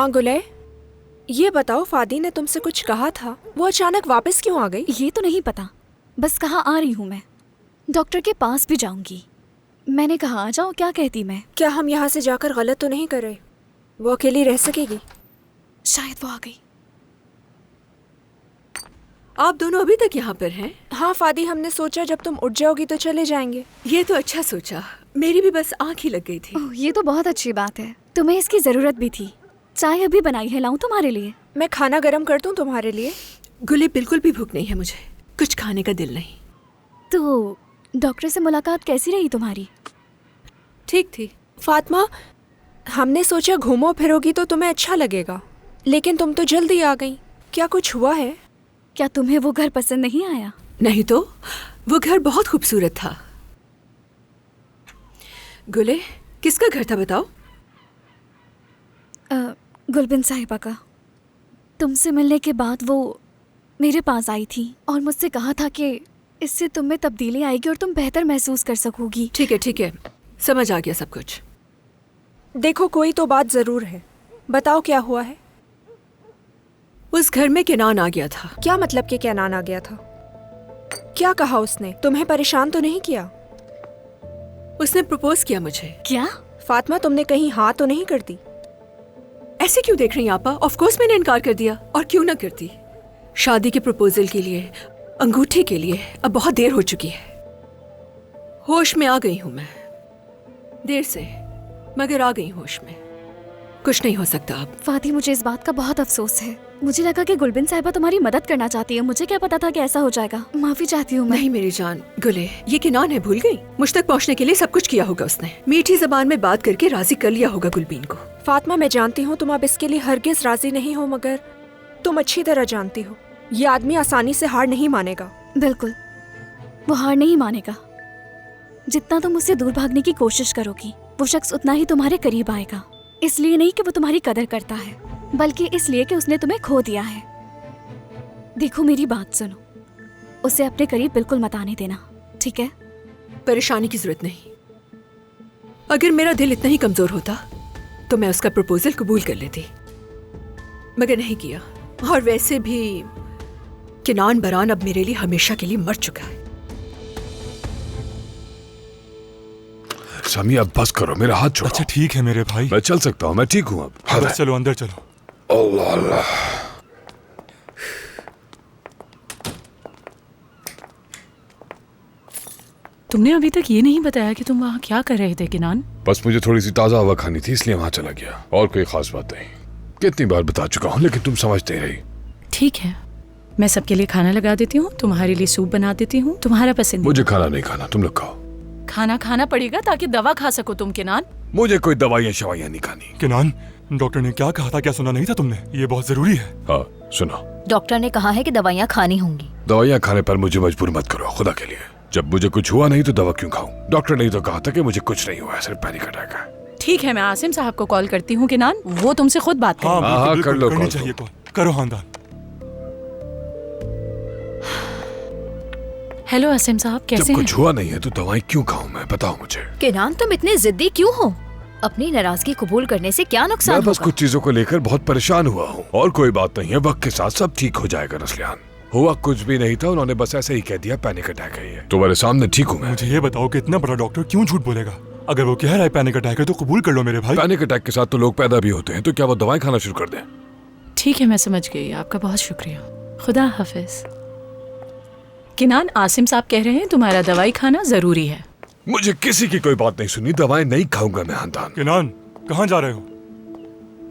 हाँ गुले, ये बताओ फादी ने तुमसे कुछ कहा था, वो अचानक वापस क्यों आ गई? ये तो नहीं पता, बस कहा आ रही हूँ मैं, डॉक्टर के पास भी जाऊंगी। मैंने कहा आ जाओ, क्या कहती मैं? क्या हम यहाँ से जाकर गलत तो नहीं कर रहे? वो अकेली रह सकेगी? शायद वो आ गई। आप दोनों अभी तक यहाँ पर हैं? हाँ फादी, हमने सोचा जब तुम उठ जाओगी तो चले जाएंगे। ये तो अच्छा सोचा, मेरी भी बस आँख ही लग गई थी। ओह, ये तो बहुत अच्छी बात है, तुम्हें इसकी जरूरत भी थी। चाय अभी बनाई है, लाऊं तुम्हारे लिए? मैं खाना गर्म कर दूं तुम्हारे लिए? गुले, बिल्कुल भी भूख नहीं है मुझे, कुछ खाने का दिल नहीं। तो डॉक्टर से मुलाकात कैसी रही तुम्हारी? ठीक थी। फातिमा, हमने सोचा घूमो फिरोगी तो तुम्हें अच्छा लगेगा, लेकिन तुम तो जल्दी आ गई। क्या कुछ हुआ है? क्या तुम्हें वो घर पसंद नहीं आया? नहीं तो, वो घर बहुत खूबसूरत था। गुले, किसका घर था बताओ? गुलबिन साहिबा का। तुमसे मिलने के बाद वो मेरे पास आई थी और मुझसे कहा था कि इससे तुम में तब्दीली आएगी और तुम बेहतर महसूस कर सकोगी। ठीक है, समझ आ गया सब कुछ। देखो, कोई तो बात जरूर है, बताओ क्या हुआ है? उस घर में केनान आ गया था। क्या मतलब कि कैनान आ गया था? क्या कहा उसने? तुम्हें परेशान तो नहीं किया? उसने प्रपोज किया मुझे। क्या? फातिमा, तुमने कहीं हाँ तो नहीं कर दी? ऐसे क्यों देख रही हैं आपा? ऑफ कोर्स मैंने इनकार कर दिया, और क्यों ना करती। शादी के प्रपोजल के लिए, अंगूठी के लिए अब बहुत देर हो चुकी है। होश में आ गई हूं मैं, देर से मगर आ गई होश में। कुछ नहीं हो सकता अब। फाती, मुझे इस बात का बहुत अफसोस है। मुझे लगा कि गुलबिन साहिबा तुम्हारी मदद करना चाहती है, मुझे क्या पता था कि ऐसा हो जाएगा। माफी चाहती हूँ मैं। नहीं मेरी जान। गुले, ये केनान है, भूल गई? मुझ तक पहुँचने के लिए सब कुछ किया होगा उसने। मीठी जबान में बात करके राजी कर लिया होगा गुलबीन को। फातिमा, मैं जानती हूँ तुम अब इसके लिए हरगिज राजी नहीं हो, मगर तुम अच्छी तरह जानती हो ये आदमी आसानी से हार नहीं मानेगा। बिल्कुल, वो हार नहीं मानेगा। जितना तुम उससे दूर भागने की कोशिश करोगी, वो शख्स उतना ही तुम्हारे करीब आएगा। इसलिए नहीं कि वो तुम्हारी कदर करता है, बल्कि इसलिए कि उसने तुम्हें खो दिया है। देखो, मेरी बात सुनो, उसे अपने करीब बिल्कुल मत आने देना, ठीक है? परेशानी की जरूरत नहीं। अगर मेरा दिल इतना ही कमजोर होता तो मैं उसका प्रपोजल कबूल कर लेती, मगर नहीं किया। और वैसे भी केनान बरान अब मेरे लिए हमेशा के लिए मर चुका है। समी, अब बस करो, मेरा हाथ छोड़ो। अच्छा ठीक है मेरे भाई, मैं चल सकता हूँ, मैं ठीक हूँ अब। अंदर चलो, अंदर चलो। अल्लाह अल्लाह। तुमने अभी तक ये नहीं बताया कि तुम वहाँ क्या कर रहे थे किनान? बस मुझे थोड़ी सी ताजा हवा खानी थी, इसलिए वहां चला गया, और कोई खास बात नहीं। कितनी बार बता चुका हूँ, लेकिन तुम समझते रही। ठीक है, मैं सबके लिए खाना लगा देती हूँ, तुम्हारे लिए सूप बना देती हूँ, तुम्हारा पसंद। मुझे खाना नहीं खाना, तुम लोग खाओ। खाना खाना पड़ेगा ताकि दवा खा सको तुम किनान। मुझे कोई दवाइयाँ शवाइयाँ नहीं खानी। केनान, डॉक्टर ने क्या कहा था, क्या सुना नहीं था तुमने? ये बहुत जरूरी है। हाँ सुनो, डॉक्टर ने कहा है कि दवाइयाँ खानी होंगी। दवाइयाँ खाने पर मुझे मजबूर मत करो, खुदा के लिए। जब मुझे कुछ हुआ नहीं तो दवा क्यों खाऊं? डॉक्टर ने तो कहा था कि मुझे कुछ नहीं हुआ, सिर्फ पैनिक अटैक है। ठीक है, मैं आसिम साहब को कॉल करती हूँ किनान, वो तुमसे खुद बात करें। हाँ, हाँ, बिल्कुल, कर लो करनी कॉल चाहिए तो। कॉल। करो खानदान। हेलो आसिम साहब, जब कैसे हैं? कुछ हुआ नहीं है तो दवाई क्यों खाऊं मैं, बताओ मुझे। केनान, तुम इतने जिद्दी क्यों हो? अपनी नाराजगी कबूल करने से क्या नुकसान मैं बस होगा? कुछ चीजों को लेकर बहुत परेशान हुआ हूँ, और कोई बात नहीं है, वक्त के साथ सब ठीक हो जाएगा। नस्लियान, हुआ कुछ भी नहीं था, उन्होंने बस ऐसे ही कह दिया पैनिक अटैक है। ये तुम्हारे सामने ठीक हूँ मैं। मुझे ये बताओ कि इतना बड़ा डॉक्टर क्यों झूठ बोलेगा? अगर वो कह रहा है पैनिक अटैक है तो कबूल कर लो मेरे भाई। पैनिक अटैक के साथ तो लोग पैदा भी होते हैं, तो क्या वो दवाई खाना शुरू कर दें? ठीक है, मैं समझ गई, आपका बहुत शुक्रिया, खुदा हाफिज। किनान, आसिम साहब कह रहे हैं तुम्हारा दवाई खाना जरूरी है। मुझे किसी की कोई बात नहीं सुनी, दवाई नहीं खाऊंगा मैं। खानदान, केनान, कहाँ जा रहे हो?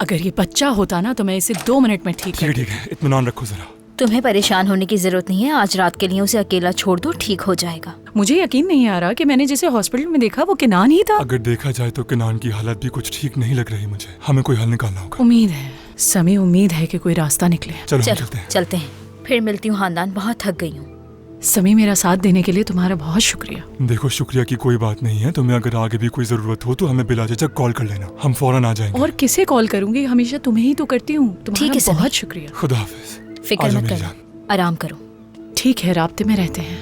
अगर ये बच्चा होता ना तो मैं इसे 2 मिनट में ठीक कर ठीक है, इत्मीनान रखो जरा। तुम्हें परेशान होने की जरूरत नहीं है, आज रात के लिए उसे अकेला छोड़ दो, ठीक हो जाएगा। मुझे यकीन नहीं आ रहा कि मैंने जिसे हॉस्पिटल में देखा वो किनान ही था। अगर देखा जाए तो केनान की हालत भी कुछ ठीक नहीं लग रही मुझे। हमें कोई हल निकालना होगा। उम्मीद है समी, उम्मीद है कि कोई रास्ता निकले। चलो चलो चलते हैं, फिर मिलती हूँ खानदान, बहुत थक गई हूँ। समी, मेरा साथ देने के लिए तुम्हारा बहुत शुक्रिया। देखो, शुक्रिया की कोई बात नहीं है। तुम्हें अगर आगे भी कोई जरूरत हो तो हमें बिला झिझक कॉल कर लेना, हम फौरन आ जाएंगे। और किसे कॉल करूंगी, हमेशा तुम्हें ही तो करती हूँ। ठीक तुम्हारा है समी। बहुत शुक्रिया। खुदा हाफिज। फिक्र आजा मत मेरी करो, जान। आराम करो। ठीक है, राब्ते में रहते हैं।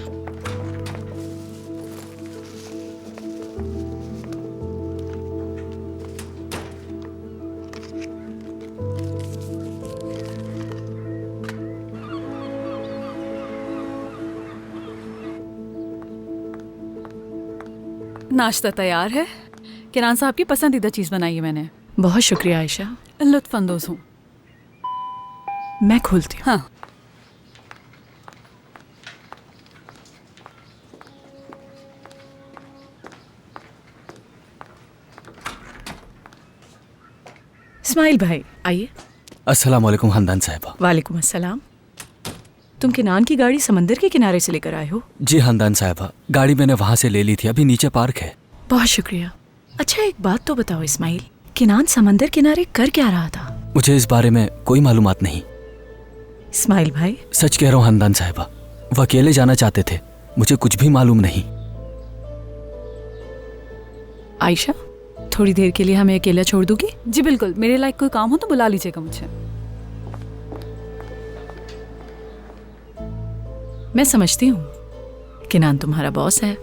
नाश्ता तैयार है। किरान साहब की पसंदीदा चीज़ बनाई है मैंने। बहुत शुक्रिया आयशा। लुत्फानंदोज़ हूँ। मैं खोलती हूँ। हाँ। इस्माइल भाई आइए। अस्सलाम वालेकुम हंदान साहिबा। वालेकुम अस्सलाम। तुम किनान की गाड़ी समंदर के किनारे से लेकर आए हो? जी हंदान साहिबा, गाड़ी मैंने वहाँ से ले ली थी, अभी नीचे पार्क है। बहुत शुक्रिया। अच्छा एक बात तो बताओ इस्माइल, किनान समंदर किनारे कर क्या रहा था? मुझे इस बारे में कोई मालूमात नहीं। इस्माइल भाई सच कह रहा हूँ हंदान साहिबा, वो अकेले जाना चाहते थे, मुझे कुछ भी मालूम नहीं। आयशा थोड़ी देर के लिए हमें अकेला छोड़ दोगी? जी बिल्कुल, मेरे लायक कोई काम हो तो बुला लीजिएगा मुझे। मैं समझती हूँ किनान तुम्हारा बॉस है,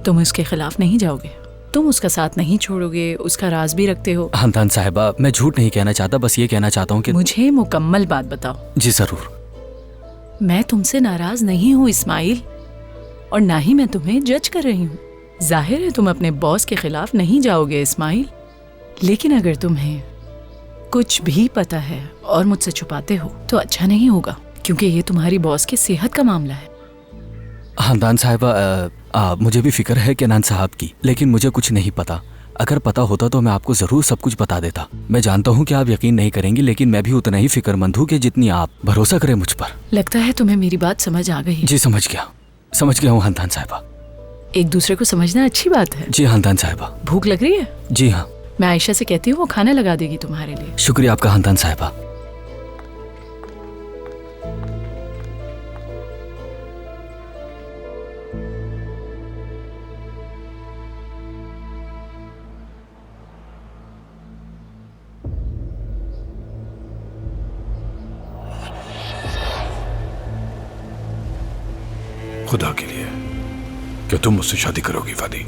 तुम उसके खिलाफ नहीं जाओगे, तुम उसका साथ नहीं छोड़ोगे, उसका राज भी रखते हो। हंदान साहिबा मैं झूठ नहीं कहना चाहता, बस ये कहना चाहता हूँ कि मुझे मुकम्मल बात बताओ। जी जरूर। मैं तुमसे नाराज नहीं हूँ इस्माइल, और ना ही मैं तुम्हें जज कर रही हूँ। जाहिर है तुम अपने बॉस के खिलाफ नहीं जाओगे इस्माइल, लेकिन अगर तुम्हें कुछ भी पता है और मुझसे छुपाते हो तो अच्छा नहीं होगा, क्योंकि ये तुम्हारी बॉस की सेहत का मामला है। हंदान साहिबा मुझे भी फिक्र है किनान साहब की, लेकिन मुझे कुछ नहीं पता। अगर पता होता तो मैं आपको जरूर सब कुछ बता देता। मैं जानता हूँ कि आप यकीन नहीं करेंगी, लेकिन मैं भी उतना ही फिक्रमंद हूँ कि जितनी आप भरोसा करें मुझ पर। लगता है तुम्हें मेरी बात समझ आ गई। जी समझ गया हूँ हंदान साहिबा। एक दूसरे को समझना अच्छी बात है। जी हंदान साहिबा। भूख लग रही है? जी हाँ। मैं आयशा से कहती हूँ वो खाना लगा देगी तुम्हारे लिए। शुक्रिया आपका हंदान साहिबा। खुदा के लिए क्या तुम मुझसे शादी करोगी फादी?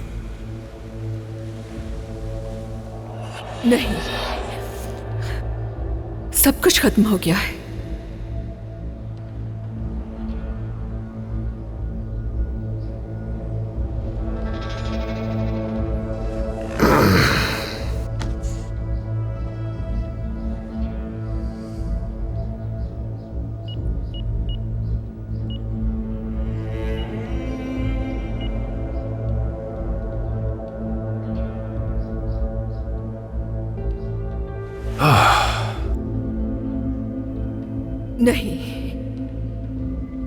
नहीं, सब कुछ खत्म हो गया है। नहीं,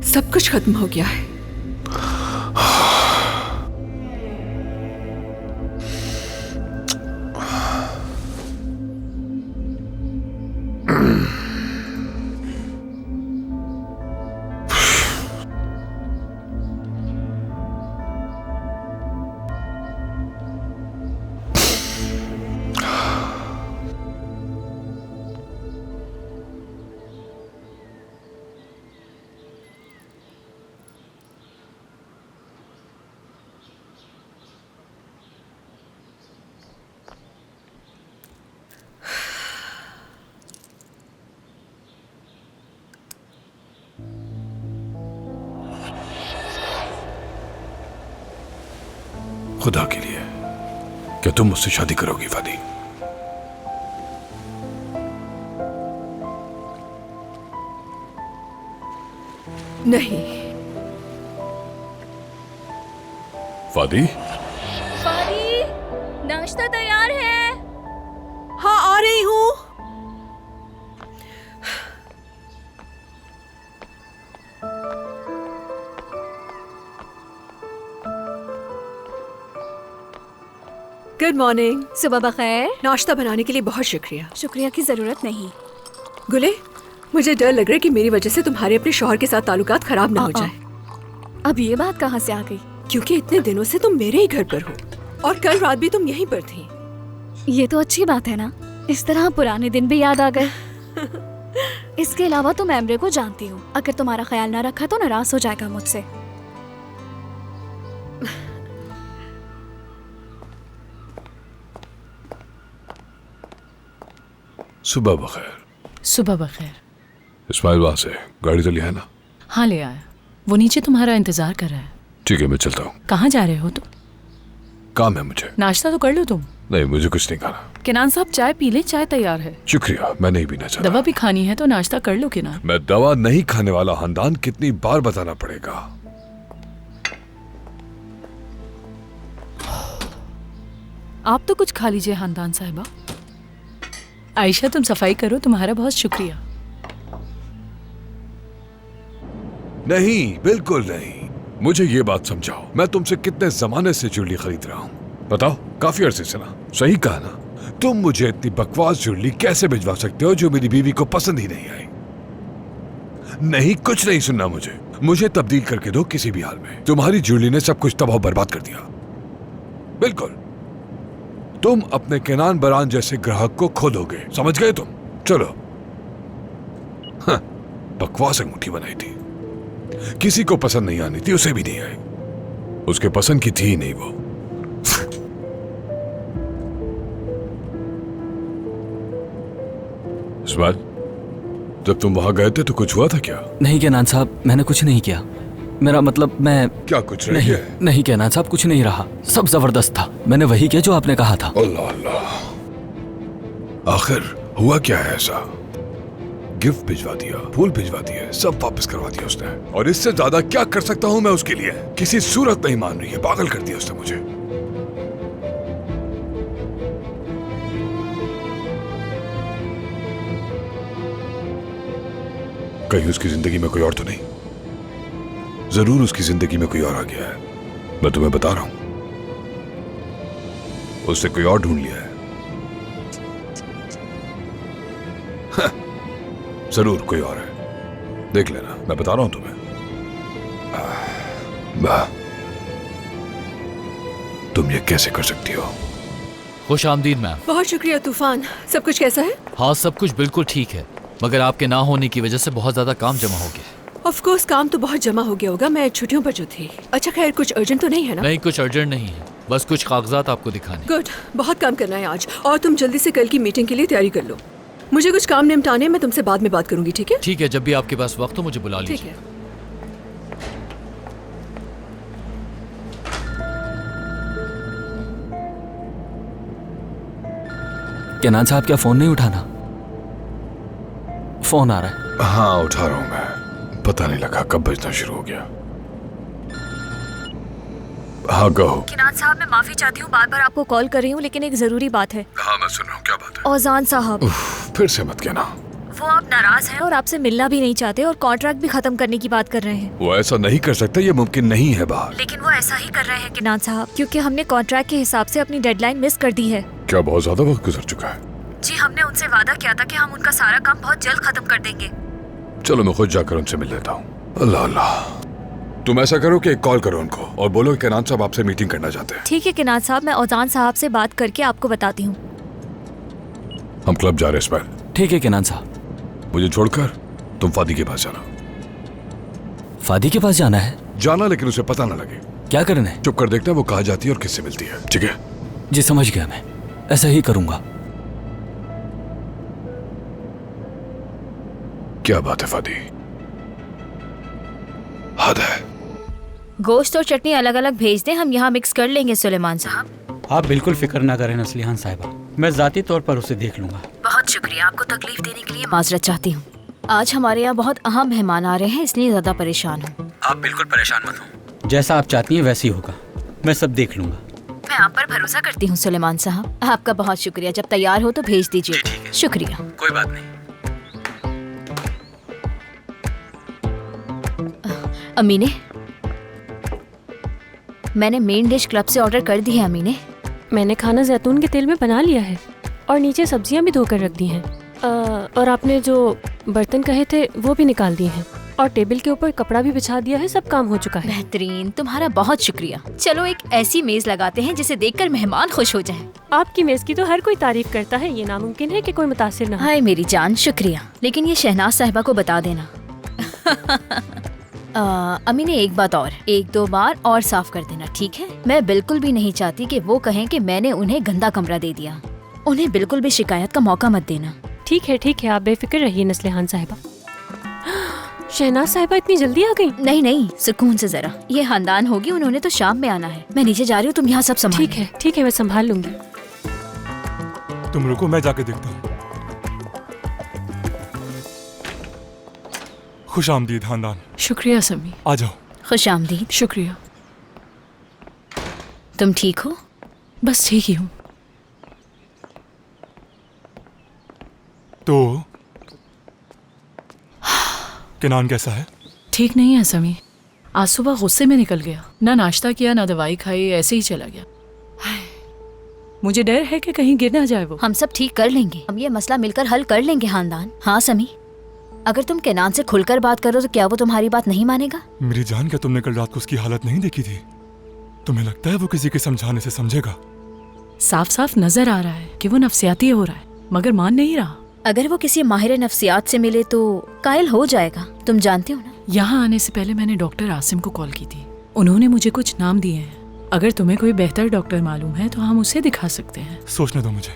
सब कुछ खत्म हो गया है। खुदा के लिए क्या तुम मुझसे शादी करोगी फादी? नहीं। फादी? फादी, नाश्ता तैयार है। हाँ आ रही हूँ। Good morning. सुबह बखैर। नाश्ता बनाने के लिए बहुत शुक्रिया। शुक्रिया की जरूरत नहीं। गुले, मुझे डर लग रहा है कि मेरी वजह से तुम्हारे अपने शौहर के साथ ताल्लुकात खराब ना हो जाए। अब ये बात कहाँ से आ गई? क्योंकि इतने दिनों से तुम मेरे ही घर पर हो और कल रात भी तुम यहीं पर थी। ये तो अच्छी बात है ना, इस तरह पुराने दिन भी याद आ गए। इसके अलावा तुम एमरे को जानती हो, अगर तुम्हारा ख्याल ना रखा तो नाराज हो जाएगा मुझसे। सुबह बखैर। सुबह बखैर। इस्माइल वहां से गाड़ी तो लिया है ना? हाँ ले आया, वो नीचे तुम्हारा इंतजार कर रहा है। ठीक है मैं चलता हूँ। कहाँ जा रहे हो तुम? काम है मुझे। नाश्ता तो कर लो तुम। नहीं, मुझे कुछ नहीं खाना। किनान साहब चाय पी लें, चाय तैयार है। शुक्रिया, मैं नहीं पीना चाहता। दवा भी खानी है तो नाश्ता कर लो किनान। मैं दवा नहीं खाने वाला। हंदान, कितनी बार बताना पड़ेगा? आप तो कुछ खा लीजिए हंदान साहिबा। आयशा तुम सफाई करो, तुम्हारा बहुत शुक्रिया। नहीं, बिल्कुल नहीं। मुझे ये बात समझाओ, मैं तुमसे कितने जमाने से ज्वेलरी खरीद रहा हूँ? बताओ, काफी अरसे से ना। सही कहा ना? तुम मुझे इतनी बकवास ज्वेलरी कैसे भिजवा सकते हो जो मेरी बीवी को पसंद ही नहीं आई? नहीं, कुछ नहीं सुनना मुझे। मुझे तब्दील करके दो किसी भी हाल में। तुम्हारी ज्वेलरी ने सब कुछ तबाह बर्बाद कर दिया। बिल्कुल। तुम अपने केनान बरान जैसे ग्राहक को खो दोगे, समझ गए तुम? चलो। हाँ, बकवास अंगूठी बनाई थी, किसी को पसंद नहीं आनी थी, उसे भी नहीं आई। उसके पसंद की थी ही नहीं वो। इस्माइल, जब तुम वहां गए थे तो कुछ हुआ था क्या? नहीं केनान साहब, मैंने कुछ नहीं किया। मेरा मतलब मैं क्या कुछ नहीं है? नहीं केनान साहब, कुछ नहीं रहा। सब जबरदस्त था। मैंने वही किया जो आपने कहा था। अल्लाह अल्लाह, आखिर हुआ क्या है ऐसा? गिफ्ट भिजवा दिया, फूल भिजवा दिए, सब वापस करवा दिया उसने। और इससे ज्यादा क्या कर सकता हूं मैं उसके लिए? किसी सूरत नहीं मान रही है, पागल कर दिया उसने मुझे। कहीं उसकी जिंदगी में कोई और तो नहीं? जरूर उसकी जिंदगी में कोई और आ गया है। मैं तुम्हें बता रहा हूं, उससे कोई और ढूंढ लिया है। जरूर कोई और है, देख लेना। मैं बता रहा हूं तुम्हें। तुम ये कैसे कर सकती हो? खुश आमदीद मैम। बहुत शुक्रिया तूफान। सब कुछ कैसा है? हाँ, सब कुछ बिल्कुल ठीक है, मगर आपके ना होने की वजह से बहुत ज्यादा काम जमा हो गया। ऑफ कोर्स काम तो बहुत जमा हो गया होगा, मैं छुट्टियों पर जो थी। अच्छा खैर, कुछ अर्जेंट तो नहीं है ना? नहीं, कुछ अर्जेंट नहीं है, बस कुछ कागजात आपको दिखाने। गुड, बहुत काम करना है आज। और तुम जल्दी से कल की मीटिंग के लिए तैयारी कर लो। मुझे कुछ काम निपटाने, मैं तुमसे बाद में बात करूंगी, ठीक है? ठीक है, जब भी आपके पास वक्त हो मुझे बुला ठीक लीजिए। है। केनान साहब, क्या फोन नहीं उठाना? फोन आ रहा है। हाँ, उठा रहा हूं मैं। पता नहीं लगा कब बजना शुरू हो गया। हाँ कहो। किनान साहब, मैं माफी चाहती हूँ, बार बार आपको कॉल कर रही हूँ, लेकिन एक जरूरी बात है। हाँ, मैं सुन रहा हूँ। क्या बात है? औजान साहब, फिर से मत कहना। वो आप नाराज हैं और आपसे मिलना भी नहीं चाहते और कॉन्ट्रैक्ट भी खत्म करने की बात कर रहे हैं। वो ऐसा नहीं कर सकता, ये मुमकिन नहीं है बाहर। लेकिन वो ऐसा ही कर रहे हैं किनान साहब, क्योंकि हमने कॉन्ट्रैक्ट के हिसाब से अपनी डेडलाइन मिस कर दी है। क्या बहुत ज्यादा वक्त गुजर चुका है? जी, हमने उनसे वादा किया था कि हम उनका सारा काम बहुत जल्द खत्म कर देंगे। चलो, मैं खुद जाकर उनसे मिल लेता हूँ। अल्लाह अल्लाह। तुम ऐसा करो कि एक कॉल करो उनको और बोलो कि केनान साहब आपसे मीटिंग करना चाहते हैं। ठीक है किनान साहब, मैं औजान साहब से बात करके आपको बताती हूँ। हम क्लब जा रहे हैं इस्माइल। ठीक है केनान साहब। मुझे छोड़कर तुम फादी के पास जाना। फादी के पास जाना है? जाना, लेकिन उसे पता ना लगे। क्या करना है? चुप कर देखना वो कहाँ जाती है और किससे मिलती है, ठीक है? जी समझ गया, मैं ऐसा ही करूंगा। क्या बात है फादी, हद है। गोश्त और चटनी अलग अलग भेज दें, हम यहाँ मिक्स कर लेंगे सुलेमान साहब। आप बिल्कुल फिक्र ना करें नसलिहान साहिबा, मैं जाती तौर पर उसे देख लूंगा। बहुत शुक्रिया, आपको तकलीफ देने के लिए माजरत चाहती हूँ। आज हमारे यहाँ बहुत अहम मेहमान आ रहे हैं, इसलिए ज्यादा परेशान हूँ। आप बिल्कुल परेशान मत हो, जैसा आप चाहती हैं वैसे ही होगा, मैं सब देख लूंगा। मैं आप पर भरोसा करती हूँ सुलेमान साहब। आपका बहुत शुक्रिया, जब तैयार हो तो भेज दीजिए। शुक्रिया। कोई बात नहीं। अमीने, मैंने मेन डिश क्लब से ऑर्डर कर दी है। अमीने, मैंने खाना जैतून के तेल में बना लिया है और नीचे सब्जियां भी धोकर रख दी हैं। और आपने जो बर्तन कहे थे वो भी निकाल दिए हैं और टेबल के ऊपर कपड़ा भी बिछा दिया है। सब काम हो चुका है। बेहतरीन, तुम्हारा बहुत शुक्रिया। चलो एक ऐसी मेज लगाते हैं जिसे देखकर मेहमान खुश हो जाएं। आपकी मेज की तो हर कोई तारीफ करता है, ये नामुमकिन है कि कोई मुतासिर ना हो। हाय मेरी जान, शुक्रिया, लेकिन ये शहनाज साहिबा को बता देना। अमीने, एक बात और, 1-2 बार और साफ कर देना, ठीक है? मैं बिल्कुल भी नहीं चाहती कि वो कहें कि मैंने उन्हें गंदा कमरा दे दिया। उन्हें बिल्कुल भी शिकायत का मौका मत देना। ठीक है, आप बेफिक्र रहिए नस्लिहान साहिबा। शहनाज साहिबा इतनी जल्दी आ गई? नहीं नहीं, सुकून से जरा। ये खानदान होगी, उन्होंने तो शाम में आना है। मैं नीचे जा रही हूँ, तुम यहाँ सब संभाल। ठीक है, मैं संभाल लूंगी। तुम रुको, मैं जाके देखता हूँ। खुश आमदीद खानदान। शुक्रिया समी। आ जाओ। खुश आमदीद। शुक्रिया। तुम ठीक हो? बस ठीक ही हूँ। तो केनान कैसा है? ठीक नहीं है समी। आज सुबह गुस्से में निकल गया, ना नाश्ता किया ना दवाई खाई, ऐसे ही चला गया। मुझे डर है कि कहीं गिर ना जाए वो। हम सब ठीक कर लेंगे, हम ये मसला मिलकर हल कर लेंगे खानदान। हाँ समी, अगर तुम केनान से खुलकर बात करो तो क्या वो तुम्हारी बात नहीं मानेगा? मेरी जान, क्या तुमने कल रात को उसकी हालत नहीं देखी थी? तुम्हें लगता है वो किसी के समझाने से समझेगा? साफ साफ नजर आ रहा है कि वो नफ्सियाती हो रहा है, मगर मान नहीं रहा। अगर वो किसी माहिर नफ्सियात से मिले तो कायल हो जाएगा, तुम जानते हो ना। यहाँ आने से पहले मैंने डॉक्टर आसिम को कॉल की थी, उन्होंने मुझे कुछ नाम दिए हैं। अगर तुम्हें कोई बेहतर डॉक्टर मालूम है तो हम उसे दिखा सकते हैं। सोचने दो मुझे,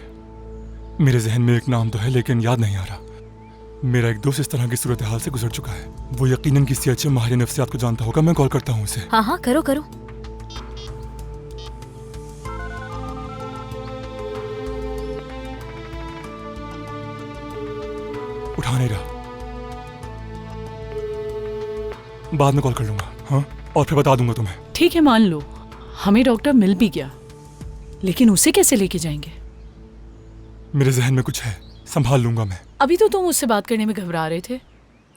मेरे जहन में एक नाम तो है लेकिन याद नहीं आ रहा। मेरा एक दोस्त इस तरह की सूरत हाल से गुजर चुका है, वो यकीनन किसी अच्छे माहिर नफ्सियात को जानता होगा। मैं कॉल करता हूँ उसे। हाँ हाँ, करो करो। उठा नहीं रहा, बाद में कॉल कर लूंगा। हाँ, और फिर बता दूंगा तुम्हें। ठीक है, मान लो हमें डॉक्टर मिल भी गया, लेकिन उसे कैसे लेके जाएंगे? मेरे जहन में कुछ है, संभाल लूंगा मैं। अभी तो तुम उससे बात करने में घबरा रहे थे।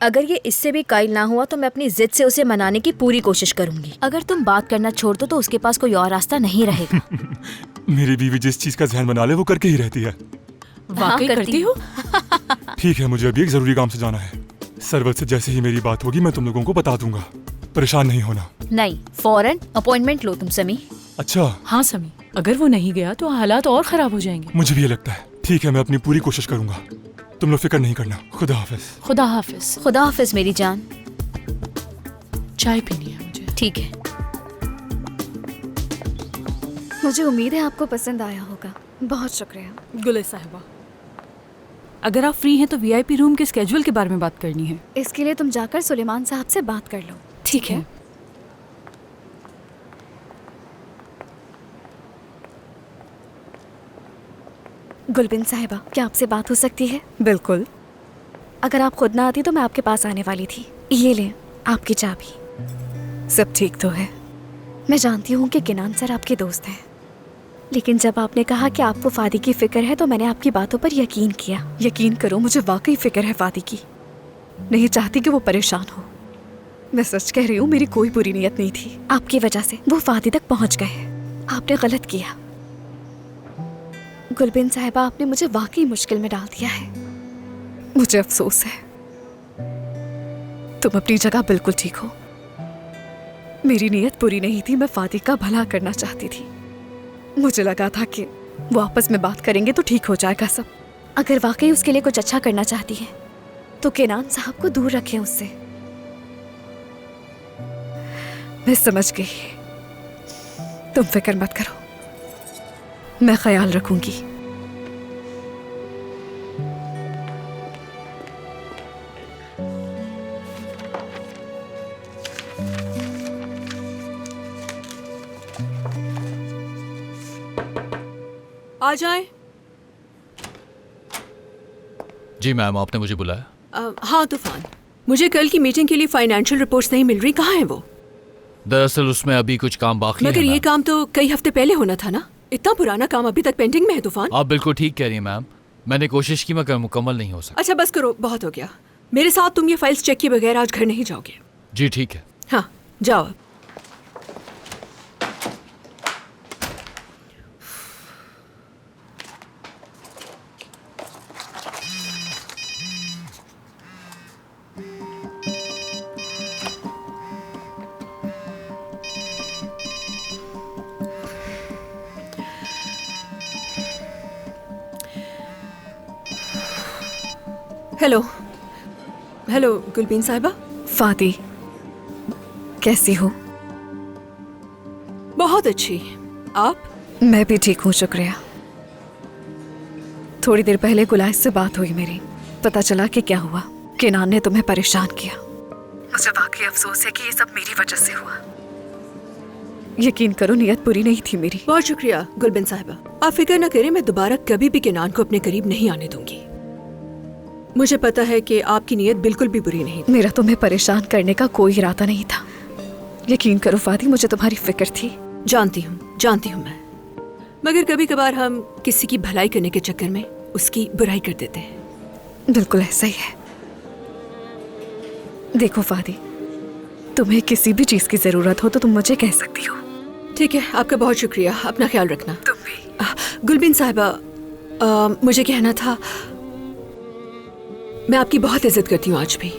अगर ये इससे भी कायल ना हुआ तो मैं अपनी जिद से उसे मनाने की पूरी कोशिश करूंगी। अगर तुम बात करना छोड़ दो तो उसके पास कोई और रास्ता नहीं रहेगा। मेरी बीवी जिस चीज का जहन बना ले वो करके ही रहती है। वाकई करती हो? ठीक है, मुझे अभी एक जरूरी काम से जाना है। सरवत से जैसे ही मेरी बात होगी मैं तुम लोगों को बता दूंगा, परेशान नहीं होना। नहीं, फौरन अपॉइंटमेंट लो तुम समी। अच्छा। हाँ समी, अगर वो नहीं गया तो हालात और खराब हो जाएंगे। मुझे भी ये लगता है। ठीक है, मैं अपनी पूरी कोशिश करूंगा, तुम लोग फिक्र नहीं करना। खुदा हाफिज। खुदा हाफिज। खुदा हाफिज मेरी जान। चाय पीनी है मुझे। ठीक है। मुझे उम्मीद है आपको पसंद आया होगा। बहुत शुक्रिया। गुले साहिबा, अगर आप फ्री हैं तो वीआईपी रूम के स्केड्यूल के बारे में बात करनी है। इसके लिए तुम जाकर सुलेमान साहब से बात कर लो। ठीक है। गुलबिन साहिबा, क्या आपसे बात हो सकती है? बिल्कुल। अगर आप खुद ना आती तो मैं आपके पास आने वाली थी। ये लें आपकी चाबी। सब ठीक तो है? मैं जानती हूँ कि किनान सर आपके दोस्त हैं, लेकिन जब आपने कहा कि आपको फादी की फिक्र है तो मैंने आपकी बातों पर यकीन किया। यकीन करो, मुझे वाकई फिक्र है फादी की। नहीं चाहती कि वो परेशान हो। मैं सच कह रही हूँ, मेरी कोई बुरी नीयत नहीं थी। आपकी वजह से वो फादी तक पहुँच गए। आपने गलत किया। गुलबिन साहिबा, आपने मुझे वाकई मुश्किल में डाल दिया है। मुझे अफसोस है। तुम अपनी जगह बिल्कुल ठीक हो। मेरी नीयत बुरी नहीं थी, मैं फादी का भला करना चाहती थी। मुझे लगा था कि वो आपस में बात करेंगे तो ठीक हो जाएगा सब। अगर वाकई उसके लिए कुछ अच्छा करना चाहती है तो केनान साहब को दूर रखें उससे। मैं समझ गई, तुम फिक्र मत करो, मैं ख्याल रखूंगी। आ जाए। जी मैम, आपने मुझे बुलाया? हाँ तूफान, मुझे कल की मीटिंग के लिए फाइनेंशियल रिपोर्ट्स नहीं मिल रही, कहाँ है वो? दरअसल उसमें अभी कुछ काम बाकी है। मगर ये काम तो कई हफ्ते पहले होना था ना। इतना पुराना काम अभी तक पेंडिंग में है तूफान। आप बिल्कुल ठीक कह रही हैं मैम, मैंने कोशिश की मगर मुकम्मल नहीं हो सका। अच्छा बस करो, बहुत हो गया। मेरे साथ तुम ये फाइल्स चेक किए बगैर आज घर नहीं जाओगे। जी ठीक है। हाँ जाओ। हेलो हेलो गुलबीन साहिबा। फादी, कैसी हो? बहुत अच्छी। आप? मैं भी ठीक हूँ, शुक्रिया। थोड़ी देर पहले गुलाइस से बात हुई मेरी। पता चला कि क्या हुआ, किनान ने तुम्हें परेशान किया। मुझे वाकई अफसोस है कि ये सब मेरी वजह से हुआ। यकीन करो नियत बुरी नहीं थी मेरी। बहुत शुक्रिया गुलबिन साहिबा, आप फिक्र न करें, मैं दोबारा कभी भी केनान को अपने करीब नहीं आने दूंगी। मुझे पता है कि आपकी नीयत बिल्कुल भी बुरी नहीं थी। मेरा तुम्हें परेशान करने का कोई इरादा नहीं था। यकीन करो फादी, मुझे तुम्हारी फिक्र थी। जानती हूँ मैं, मगर कभी कभार हम किसी की भलाई करने के चक्कर में उसकी बुराई कर देते हैं। बिल्कुल ऐसा ही है। देखो फादी, तुम्हें किसी भी चीज की जरूरत हो तो तुम मुझे कह सकती हो। ठीक है, आपका बहुत शुक्रिया, अपना ख्याल रखना। तुम भी। गुलबिन साहिबा, मुझे कहना था, मैं आपकी बहुत इज्जत करती हूँ आज भी।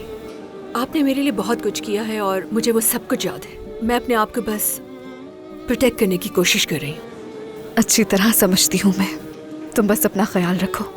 आपने मेरे लिए बहुत कुछ किया है और मुझे वो सब कुछ याद है। मैं अपने आप को बस प्रोटेक्ट करने की कोशिश कर रही हूँ। अच्छी तरह समझती हूँ मैं, तुम बस अपना ख्याल रखो।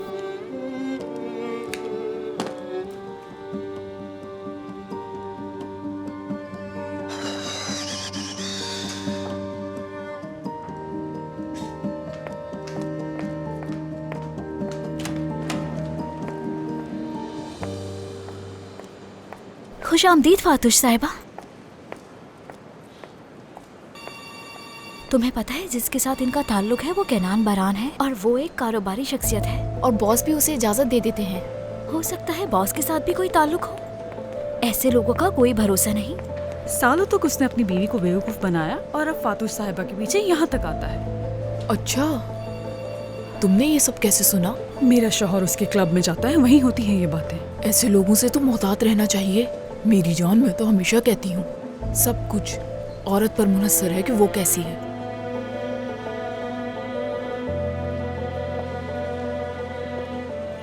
खुश आमदीद फातुश साहिबा। तुम्हें पता है जिसके साथ इनका ताल्लुक है वो केनान बरान है और वो एक कारोबारी शख्सियत है और बॉस भी उसे इजाजत दे देते हैं। हो सकता है बॉस के साथ भी कोई ताल्लुक हो। ऐसे लोगों का कोई भरोसा नहीं। सालों तक उसने अपनी बीवी को बेवकूफ बनाया और अब फातुश साहिबा के पीछे यहाँ तक आता है। अच्छा, तुमने ये सब कैसे सुना? मेरा शौहर उसके क्लब में जाता है, वहीं होती हैं ये बातें। ऐसे लोगों से तो मोहतात रहना चाहिए। मेरी जान, मैं तो हमेशा कहती हूँ सब कुछ औरत पर मुनहसर है कि वो कैसी है।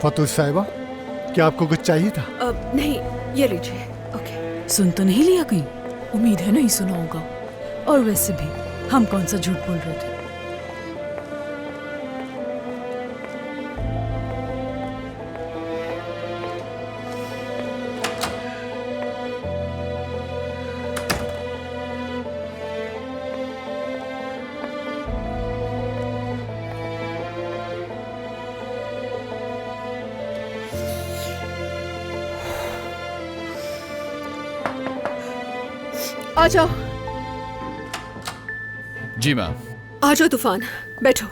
फातुश साहिबा, क्या आपको कुछ चाहिए था? नहीं, ये लीजिए। ओके। सुन तो नहीं लिया कहीं? उम्मीद है नहीं सुना होगा। और वैसे भी हम कौन सा झूठ बोल रहे थे। आ जाओ। जी मैम। आ जाओ तूफान, बैठो।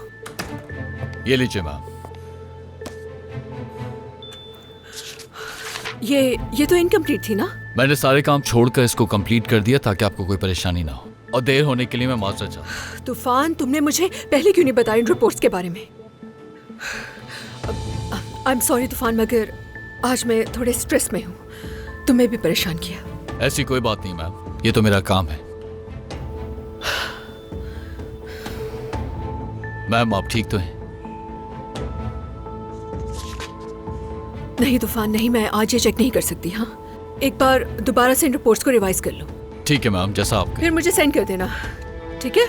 ये लीजिए मैम। ये तो इनकम्प्लीट थी ना? मैंने सारे काम छोड़कर इसको कंप्लीट कर दिया ताकि आपको कोई परेशानी ना हो, और देर होने के लिए मैं माजरत चाहता हूं। तूफान, तुमने मुझे पहले क्यों नहीं बताया इन रिपोर्ट्स के बारे में? आई एम सॉरी तूफान, मगर आज मैं थोड़े स्ट्रेस में हूँ। तुम्हें भी परेशान किया। ऐसी कोई बात नहीं मैम, ये तो मेरा काम है। मैम आप ठीक तो हैं? नहीं तूफान नहीं, मैं आज ये चेक नहीं कर सकती। हाँ, एक बार दोबारा से इन रिपोर्ट्स को रिवाइज कर लो। ठीक है मैम, जैसा आप फिर मुझे सेंड कर देना, ठीक है?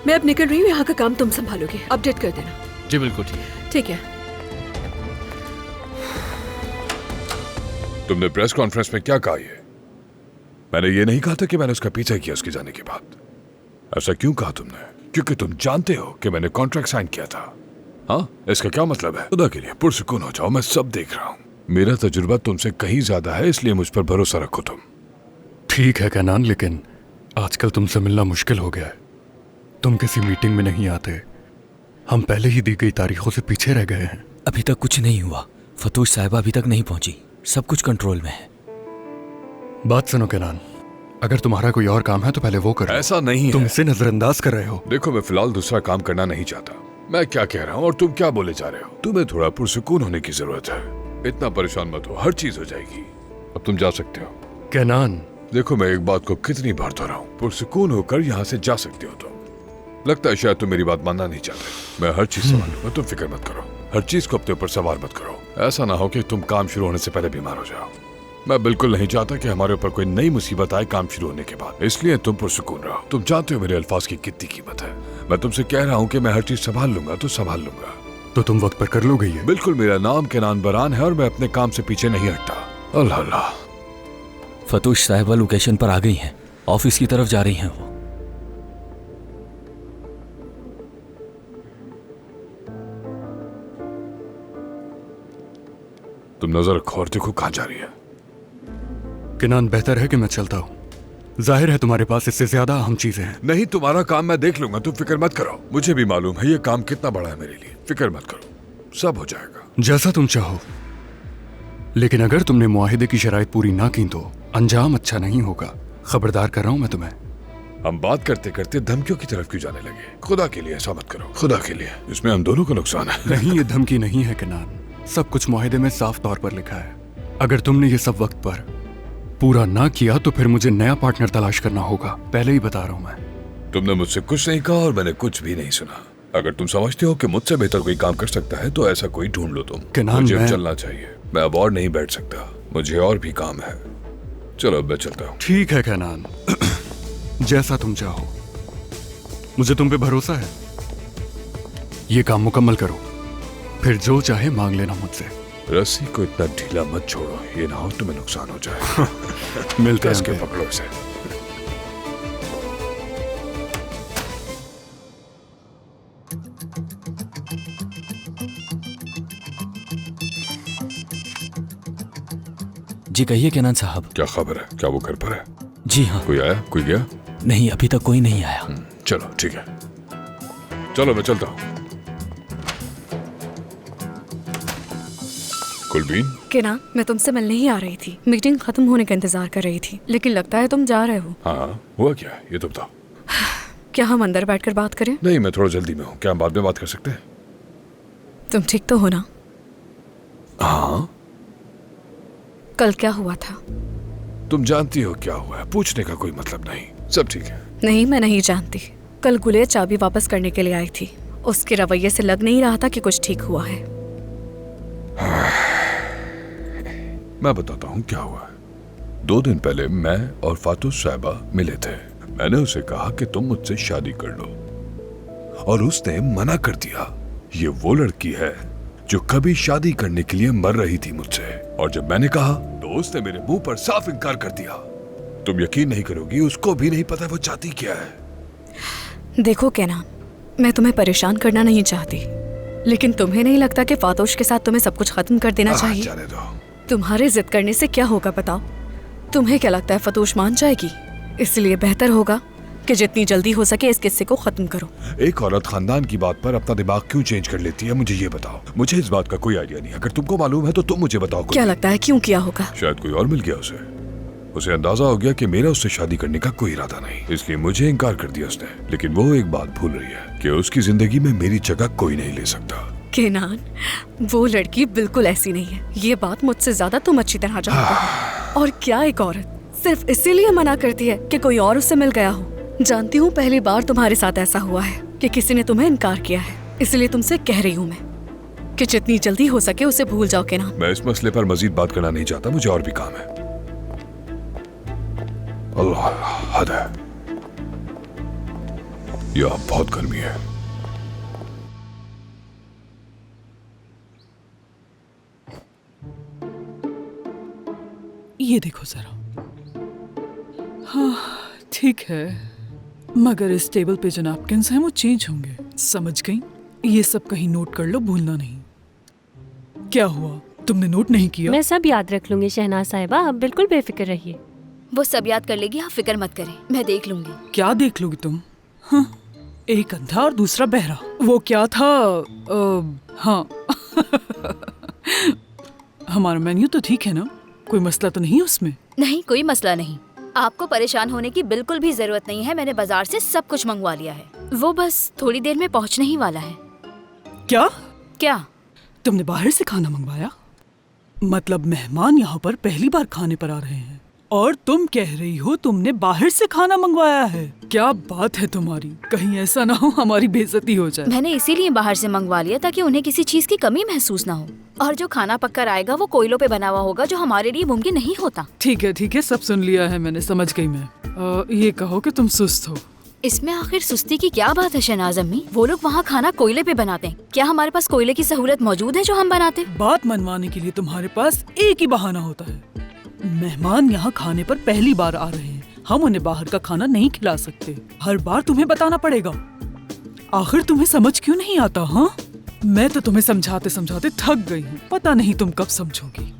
मैं अब निकल रही हूँ, यहाँ का काम तुम संभालोगे, अपडेट कर देना। जी बिल्कुल ठीक है। ठीक है। तुमने प्रेस कॉन्फ्रेंस में क्या कहा? ये मैंने ये नहीं कहा था कि मैंने उसका पीछा किया उसके जाने के बाद। ऐसा क्यों कहा तुमने? क्योंकि तुम जानते हो कि मैंने कॉन्ट्रैक्ट साइन किया था। हाँ, इसका क्या मतलब है? खुदा के लिए पुरसुकून हो जाओ, मैं सब देख रहा हूँ। मेरा तजुर्बा तुमसे कहीं ज्यादा है, इसलिए मुझ पर भरोसा रखो तुम। ठीक है केनान, लेकिन आजकल तुमसे मिलना मुश्किल हो गया है। तुम किसी मीटिंग में नहीं आते। हम पहले ही दी गई तारीखों से पीछे रह गए हैं। अभी तक कुछ नहीं हुआ। फतूश साहिबा अभी तक नहीं पहुंची। सब कुछ कंट्रोल में है। बात सुनो केनान, अगर तुम्हारा कोई और काम है तो पहले वो करो। ऐसा नहीं तुम है। इसे नजरअंदाज कर रहे हो। देखो, मैं फिलहाल दूसरा काम करना नहीं चाहता। मैं क्या कह रहा हूँ और तुम क्या बोले जा रहे हो? तुम्हें थोड़ा पुरसुकून होने की जरूरत है। इतना परेशान मत हो, हर चीज हो जाएगी। अब तुम जा सकते हो। केनान, देखो, मैं एक बात को कितनी बार दोहराऊं, पुरसुकून होकर यहाँ से जा सकते हो तुम। लगता है शायद तुम मेरी बात मानना नहीं चाहते। मैं हर चीज संभालूंगा, तुम फिक्र मत करो। हर चीज को अपने ऊपर सवार मत करो। ऐसा ना हो कि तुम काम शुरू होने से पहले बीमार हो जाओ। मैं बिल्कुल नहीं चाहता कि हमारे ऊपर कोई नई मुसीबत आए काम शुरू होने के बाद, इसलिए तुम पुरसुकून रहो। तुम जानते हो मेरे अल्फाज की कितनी कीमत है। मैं तुमसे कह रहा हूँ कि मैं हर चीज संभाल लूंगा तो संभाल लूंगा। तो तुम वक्त पर कर लोगे ये? बिल्कुल। मेरा नाम केनान बरान है और मैं अपने काम से पीछे नहीं हटता। अल्लाह अल्लाह। फतूश साहिबा लोकेशन पर आ गई हैं। ऑफिस की तरफ जा रही हैं वो। तुम नजर रखो और देखो कहां जा रही है। किनान, बेहतर है कि मैं चलता हूँ। जाहिर है तुम्हारे पास इससे ज्यादा अहम चीजें हैं। नहीं, तुम्हारा काम मैं देख लूंगा, तुम फिक्र मत करो। मुझे भी मालूम है ये काम कितना बड़ा है मेरे लिए। फिक्र मत करो, सब हो जाएगा। जैसा तुम चाहो, लेकिन अगर तुमने मुआहिदे की शराइत पूरी ना की तो अंजाम अच्छा नहीं होगा। खबरदार कर रहा हूं मैं तुम्हें। हम बात करते करते धमकियों की तरफ क्यों जाने लगे? खुदा के लिए ऐसा मत करो, खुदा के लिए। इसमें हम दोनों को नुकसान है। नहीं, ये धमकी नहीं है किनान। सब कुछ मुआहिदे में साफ तौर पर लिखा है। अगर तुमने ये सब वक्त पर पूरा ना किया तो फिर मुझे नया पार्टनर तलाश करना होगा। पहले ही बता रहा हूं मैं। तुमने मुझसे कुछ नहीं कहा और मैंने कुछ भी नहीं सुना। अगर तुम समझते हो कि मुझसे बेहतर कोई काम कर सकता है तो ऐसा कोई ढूंढ लो तुम। किनान, मुझे अब मैं- चलना चाहिए। मैं अब और नहीं बैठ सकता, मुझे और भी काम है। चलो अब मैं चलता हूँ। ठीक है किनान, जैसा तुम चाहो। मुझे तुम पे भरोसा है। ये काम मुकम्मल करो, फिर जो चाहे मांग लेना मुझसे। रस्सी को इतना ढीला मत छोड़ो, ये ना हो तुम्हें नुकसान हो जाए। मिलते हैं कस के फिर। पकड़ो इसे। जी कहिए किनान साहब। क्या खबर है? क्या वो घर पर है? जी हाँ। कोई आया, कोई गया? नहीं, अभी तक कोई नहीं आया। चलो ठीक है, चलो मैं चलता हूँ। कुलबीन, किनान, मैं तुमसे मिलने ही आ रही थी। मीटिंग खत्म होने का इंतजार कर रही थी, लेकिन लगता है तुम जा रहे हो। हाँ, हुआ क्या है ये तो बताओ। क्या हम अंदर बैठकर बात करें? नहीं, मैं थोड़ा जल्दी में हूँ। क्या हम बाद में बात कर सकते हैं? तुम ठीक तो हो ना? हाँ। कल क्या हुआ था? तुम जानती हो क्या हुआ है, पूछने का कोई मतलब नहीं। सब ठीक है। नहीं, मैं नहीं जानती। कल गुले चाबी वापस करने के लिए आई थी। उसके रवैये से लग नहीं रहा था कि कुछ ठीक हुआ है। मैं बताता हूँ क्या हुआ है। 2 दिन पहले मैं और फातू साहिबा मिले थे। मैंने उसे कहा कि तुम मुझसे शादी कर लो और उसने मना कर दिया। ये वो लड़की है जो कभी शादी करने के लिए मर रही थी मुझसे, और जब मैंने कहा तो उसने मेरे मुंह पर साफ इनकार कर दिया। तुम यकीन नहीं करोगी, उसको भी नहीं पता वो चाहती क्या है। देखो किनान, मैं तुम्हें परेशान करना नहीं चाहती, लेकिन तुम्हें नहीं लगता कि फातोश के साथ तुम्हें सब कुछ खत्म कर देना चाहिए? जाने दो। तुम्हारे जिद करने से क्या होगा बताओ? तुम्हें क्या लगता है फतोश मान जाएगी? इसलिए बेहतर होगा कि जितनी जल्दी हो सके इस किस्से को खत्म करो। एक औरत खानदान की बात पर अपना दिमाग क्यों चेंज कर लेती है, मुझे ये बताओ। मुझे इस बात का कोई आइडिया नहीं। अगर तुमको मालूम है तो तुम मुझे बताओ। क्या लगता है क्यों किया होगा? शायद कोई और मिल गया उसे अंदाजा हो गया कि मेरा उससे शादी करने का कोई इरादा नहीं, इसलिए मुझे इनकार कर दिया उसने। लेकिन वो एक बात भूल रही है कि उसकी जिंदगी में मेरी जगह कोई नहीं ले सकता। किनान, वो लड़की बिल्कुल ऐसी नहीं है। ये बात मुझसे ज्यादा तुम अच्छी तरह जानते हो। और क्या एक औरत सिर्फ इसीलिए मना करती है कि कोई और उससे मिल गया हो? जानती हूँ पहली बार तुम्हारे साथ ऐसा हुआ है कि किसी ने तुम्हें इनकार किया है, इसलिए तुमसे कह रही हूँ मैं कि जितनी जल्दी हो सके उसे भूल जाओ किनान। मैं इस मसले पर मजीद बात करना नहीं चाहता, मुझे और भी काम है। अल्लाह हद है, यहाँ बहुत गर्मी है। ये देखो जरा। हाँ ठीक है, मगर इस टेबल पे जो नैपकिन्स हैं वो चेंज होंगे, समझ गई? ये सब कहीं नोट कर लो, भूलना नहीं। क्या हुआ, तुमने नोट नहीं किया? मैं सब याद रख लूंगी शहनाज साहिबा, आप बिल्कुल बेफिक्र रहिए। वो सब याद कर लेगी, आप फिक्र मत करें, मैं देख लूंगी। क्या देख लोगी तुम? हाँ, एक अंधा और दूसरा बहरा। वो क्या था? हाँ हमारा मेन्यू तो ठीक है ना, कोई मसला तो नहीं उसमें? नहीं, कोई मसला नहीं। आपको परेशान होने की बिल्कुल भी जरूरत नहीं है। मैंने बाजार से सब कुछ मंगवा लिया है, वो बस थोड़ी देर में पहुंचने ही वाला है। क्या? क्या? तुमने बाहर से खाना मंगवाया? मतलब मेहमान यहाँ पर पहली बार खाने पर आ रहे हैं और तुम कह रही हो तुमने बाहर से खाना मंगवाया है? क्या बात है तुम्हारी, कहीं ऐसा ना हो हमारी बेइज्जती हो जाए। मैंने इसीलिए बाहर से मंगवा लिया ताकि उन्हें किसी चीज की कमी महसूस ना हो, और जो खाना पककर आएगा वो कोयलों पे बना हुआ होगा, जो हमारे लिए मुमकिन नहीं होता। ठीक है, सब सुन लिया है मैंने, समझ गई मैं। ये कहो कि तुम सुस्त हो। इसमें आखिर सुस्ती की क्या बात है शहनाज अम्मी? वो लोग वहाँ खाना कोयले पे बनाते हैं, क्या हमारे पास कोयले की सहूलत मौजूद है जो हम बनाते? बात मनवाने के लिए तुम्हारे पास एक ही बहाना होता है। मेहमान यहाँ खाने पर पहली बार आ रहे हैं, हम उन्हें बाहर का खाना नहीं खिला सकते। हर बार तुम्हें बताना पड़ेगा। आखिर तुम्हें समझ क्यों नहीं आता? हाँ, मैं तो तुम्हें समझाते समझाते थक गई हूँ, पता नहीं तुम कब समझोगी।